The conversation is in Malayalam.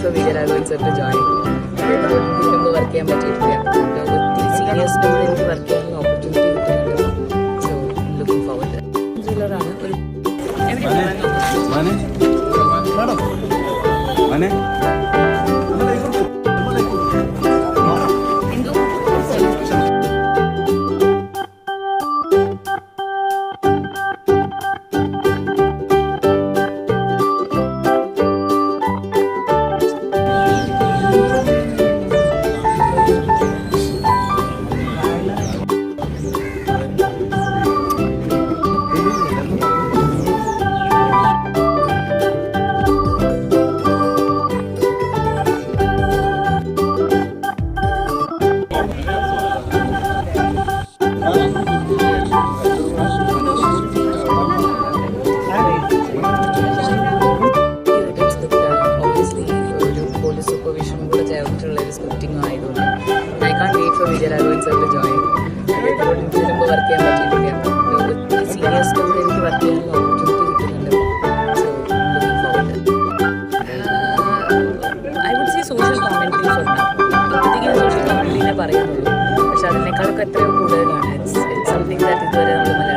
for Vijayaraghavan sir to join. ഇതിനുമ്പ് വർക്ക് ചെയ്യാൻ പറ്റിയിട്ടില്ല. ഒത്തിരി സീനിയേഴ്സിനോട് എനിക്ക് വർക്ക് ചെയ്യാനുള്ള ഓപ്പർച്യൂണിറ്റി കിട്ടുന്നുണ്ട്. So looking forward. ത്രില്ലറാണ് ഒരു സ്ക്രിപ്റ്റിംഗ് ആയതുകൊണ്ട് I can't wait for Vijayaraghavan sir to join. ഇതിനുമ്പ് വർക്ക് ചെയ്യാൻ പറ്റിയിട്ടില്ല. ഒത്തിരി സീനിയേഴ്സിനോട് എനിക്ക് വർക്ക് ചെയ്യാനുള്ള ഓപ്പർച്യൂണിറ്റി കിട്ടുന്നുണ്ട്. So looking forward. I would say social commentaries ഉണ്ടാവും. ഇപ്പോഴത്തേക്ക് ഞാൻ സോഷ്യൽ കോമൻട്രീനെ പറയുന്നുള്ളൂ. പക്ഷെ അതിനേക്കാളൊക്കെ എത്രയോ കൂടുതലാണ്. ഇറ്റ്സ് സംതിങ് ദാറ്റ് ഇതുവരെ നമ്മൾ